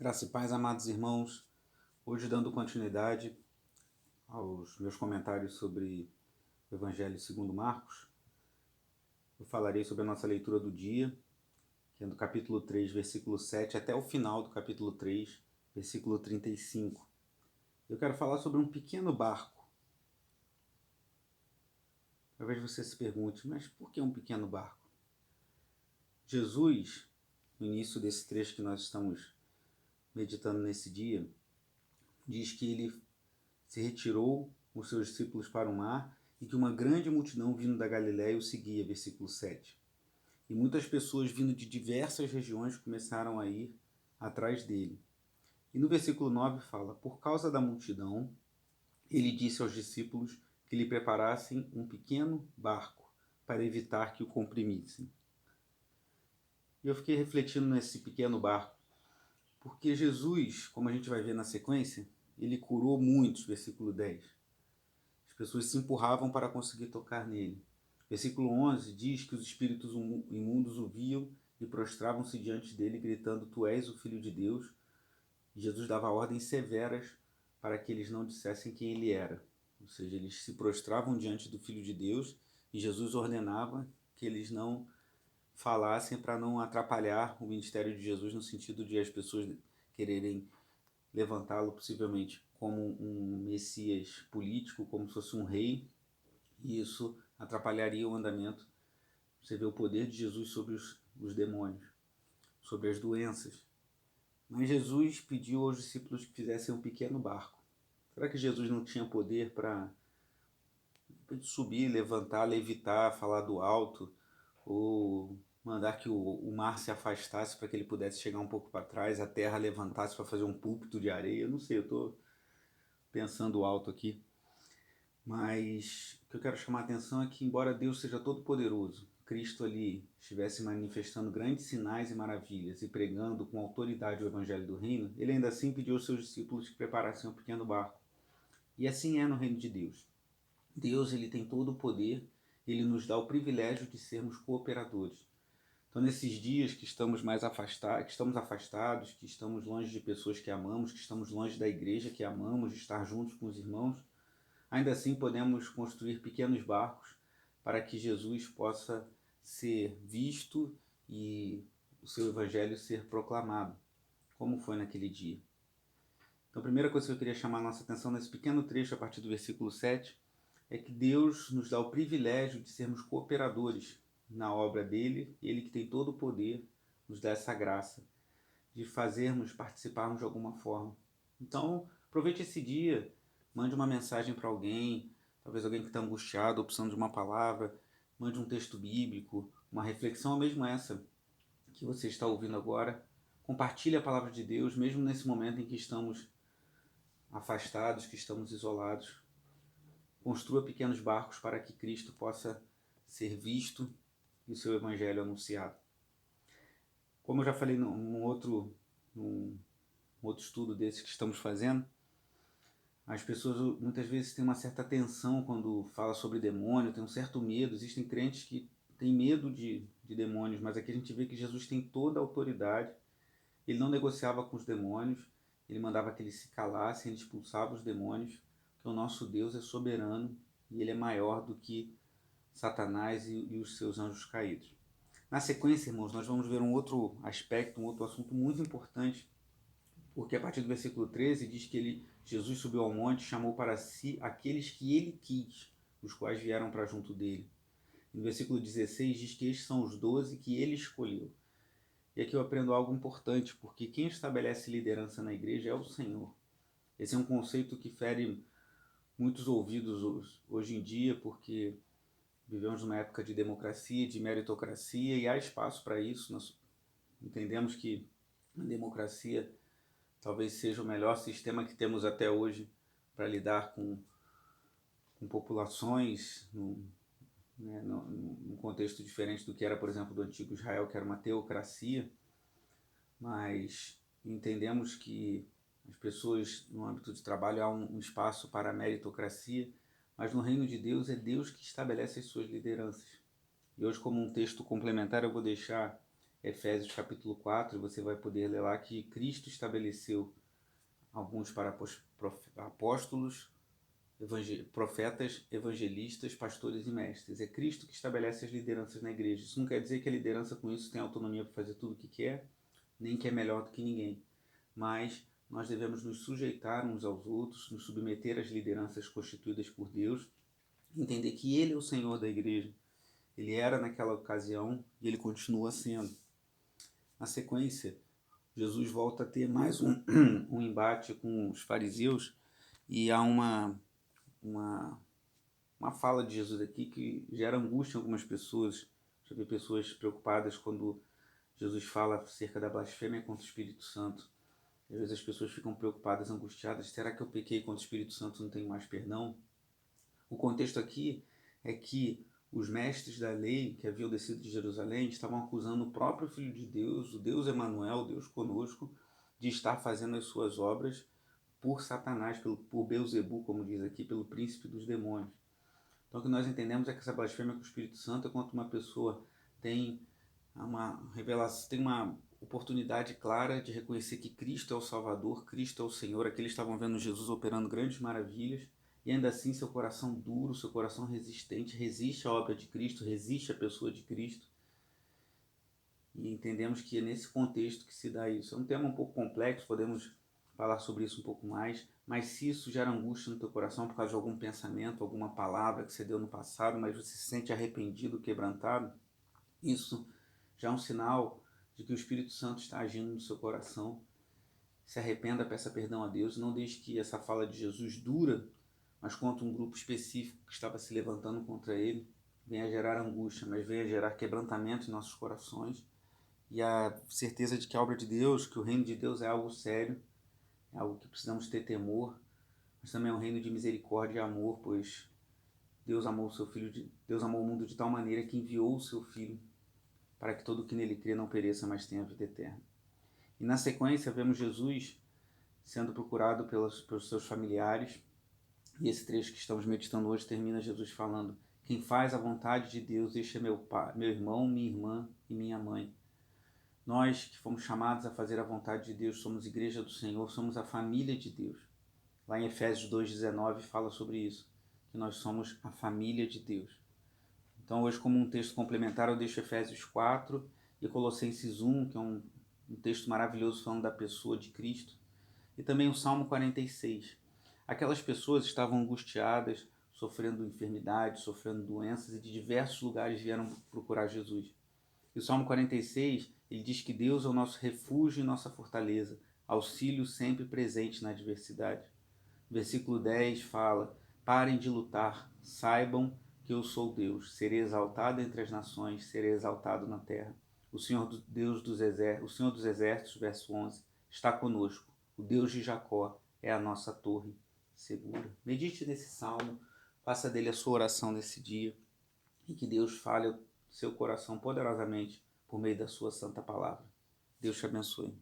Graça e paz, amados irmãos. Hoje, dando continuidade aos meus comentários sobre o Evangelho segundo Marcos, eu falarei sobre a nossa leitura do dia, que é do capítulo 3, versículo 7, até o final do capítulo 3, versículo 35. Eu quero falar sobre um pequeno barco. Talvez você se pergunte, mas por que um pequeno barco? Jesus, no início desse trecho que nós estamos meditando nesse dia, diz que ele se retirou com os seus discípulos para o mar e que uma grande multidão vindo da Galiléia o seguia, versículo 7. E muitas pessoas vindo de diversas regiões começaram a ir atrás dele. E no versículo 9 fala, por causa da multidão, ele disse aos discípulos que lhe preparassem um pequeno barco para evitar que o comprimissem. E eu fiquei refletindo nesse pequeno barco, porque Jesus, como a gente vai ver na sequência, ele curou muitos, versículo 10. As pessoas se empurravam para conseguir tocar nele. Versículo 11 diz que os espíritos imundos o viam e prostravam-se diante dele, gritando, tu és o Filho de Deus. E Jesus dava ordens severas para que eles não dissessem quem ele era. Ou seja, eles se prostravam diante do Filho de Deus e Jesus ordenava que eles não falassem para não atrapalhar o ministério de Jesus, no sentido de as pessoas quererem levantá-lo possivelmente como um messias político, como se fosse um rei, e isso atrapalharia o andamento. Você vê o poder de Jesus sobre os demônios, sobre as doenças. Mas Jesus pediu aos discípulos que fizessem um pequeno barco. Será que Jesus não tinha poder para subir, levantar, levitar, falar do alto, ou mandar que o mar se afastasse para que ele pudesse chegar um pouco para trás, a terra levantasse para fazer um púlpito de areia? Eu não sei, eu estou pensando alto aqui. Mas o que eu quero chamar a atenção é que, embora Deus seja todo poderoso, Cristo ali estivesse manifestando grandes sinais e maravilhas e pregando com autoridade o evangelho do reino, ele ainda assim pediu aos seus discípulos que preparassem um pequeno barco. E assim é no reino de Deus. Deus, ele tem todo o poder, ele nos dá o privilégio de sermos cooperadores. Então, nesses dias que estamos mais afastados, que estamos longe de pessoas que amamos, que estamos longe da igreja que amamos, de estar juntos com os irmãos, ainda assim podemos construir pequenos barcos para que Jesus possa ser visto e o seu evangelho ser proclamado, como foi naquele dia. Então, a primeira coisa que eu queria chamar a nossa atenção nesse pequeno trecho, a partir do versículo 7, é que Deus nos dá o privilégio de sermos cooperadores na obra dele, ele que tem todo o poder, nos dá essa graça de participarmos de alguma forma. Então, aproveite esse dia, mande uma mensagem para alguém, talvez alguém que está angustiado, ou precisando de uma palavra, mande um texto bíblico, uma reflexão, ou mesmo essa que você está ouvindo agora. Compartilhe a palavra de Deus, mesmo nesse momento em que estamos afastados, que estamos isolados. Construa pequenos barcos para que Cristo possa ser visto e o seu evangelho anunciado. Como eu já falei num outro estudo desse que estamos fazendo, as pessoas muitas vezes têm uma certa tensão quando fala sobre demônio, tem um certo medo. Existem crentes que têm medo de demônios, mas aqui a gente vê que Jesus tem toda a autoridade. Ele não negociava com os demônios, ele mandava que eles se calassem, ele expulsava os demônios, porque o nosso Deus é soberano e ele é maior do que Satanás e os seus anjos caídos. Na sequência, irmãos, nós vamos ver um outro aspecto, um outro assunto muito importante, porque a partir do versículo 13 diz que Jesus subiu ao monte e chamou para si aqueles que ele quis, os quais vieram para junto dele. No versículo 16 diz que estes são os 12 que ele escolheu. E aqui eu aprendo algo importante, porque quem estabelece liderança na igreja é o Senhor. Esse é um conceito que fere muitos ouvidos hoje em dia, porque vivemos numa época de democracia, de meritocracia, e há espaço para isso. Nós entendemos que a democracia talvez seja o melhor sistema que temos até hoje para lidar com populações num contexto diferente do que era, por exemplo, do antigo Israel, que era uma teocracia, mas entendemos que as pessoas, no âmbito de trabalho, há um espaço para a meritocracia, mas no reino de Deus é Deus que estabelece as suas lideranças. E hoje, como um texto complementar, eu vou deixar Efésios capítulo 4, você vai poder ler lá que Cristo estabeleceu alguns para apóstolos, profetas, evangelistas, pastores e mestres. É Cristo que estabelece as lideranças na igreja. Isso não quer dizer que a liderança com isso tem autonomia para fazer tudo o que quer, nem que é melhor do que ninguém. Mas nós devemos nos sujeitar uns aos outros, nos submeter às lideranças constituídas por Deus, entender que Ele é o Senhor da igreja. Ele era naquela ocasião e Ele continua sendo. Na sequência, Jesus volta a ter mais um embate com os fariseus e há uma fala de Jesus aqui que gera angústia em algumas pessoas. Já vi pessoas preocupadas quando Jesus fala acerca da blasfêmia contra o Espírito Santo. Às vezes as pessoas ficam preocupadas, angustiadas. Será que eu pequei contra o Espírito Santo e não tenho mais perdão? O contexto aqui é que os mestres da lei que haviam descido de Jerusalém estavam acusando o próprio Filho de Deus, o Deus Emanuel, Deus conosco, de estar fazendo as suas obras por Satanás, por Beelzebu, como diz aqui, pelo príncipe dos demônios. Então o que nós entendemos é que essa blasfêmia com o Espírito Santo é quando uma pessoa tem uma revelação, tem uma oportunidade clara de reconhecer que Cristo é o Salvador, Cristo é o Senhor. Aqui eles estavam vendo Jesus operando grandes maravilhas e ainda assim seu coração duro, seu coração resistente, resiste à obra de Cristo, resiste à pessoa de Cristo. E entendemos que é nesse contexto que se dá isso. É um tema um pouco complexo, podemos falar sobre isso um pouco mais, mas se isso gera angústia no teu coração por causa de algum pensamento, alguma palavra que você deu no passado, mas você se sente arrependido, quebrantado, isso já é um sinal de que o Espírito Santo está agindo no seu coração. Se arrependa, peça perdão a Deus, não deixe que essa fala de Jesus dura, mas contra um grupo específico que estava se levantando contra ele, venha gerar angústia, mas venha gerar quebrantamento em nossos corações e a certeza de que a obra de Deus, que o reino de Deus é algo sério, é algo que precisamos ter temor, mas também é um reino de misericórdia e amor, pois Deus amou o mundo de tal maneira que enviou o seu Filho para que todo o que nele crê não pereça, mas tenha a vida eterna. E na sequência vemos Jesus sendo procurado pelos seus familiares, e esse trecho que estamos meditando hoje termina Jesus falando: quem faz a vontade de Deus, este é meu pai, meu irmão, minha irmã e minha mãe. Nós que fomos chamados a fazer a vontade de Deus, somos igreja do Senhor, somos a família de Deus. Lá em Efésios 2,19 fala sobre isso, que nós somos a família de Deus. Então hoje, como um texto complementar, eu deixo Efésios 4 e Colossenses 1, que é um texto maravilhoso falando da pessoa de Cristo, e também o Salmo 46. Aquelas pessoas estavam angustiadas, sofrendo enfermidades, sofrendo doenças, e de diversos lugares vieram procurar Jesus. E o Salmo 46, ele diz que Deus é o nosso refúgio e nossa fortaleza, auxílio sempre presente na adversidade. O versículo 10 fala: parem de lutar, saibam que eu sou Deus, serei exaltado entre as nações, serei exaltado na terra. O Senhor dos Exércitos, verso 11, está conosco. O Deus de Jacó é a nossa torre segura. Medite nesse salmo, faça dele a sua oração nesse dia e que Deus fale ao seu coração poderosamente por meio da sua santa palavra. Deus te abençoe.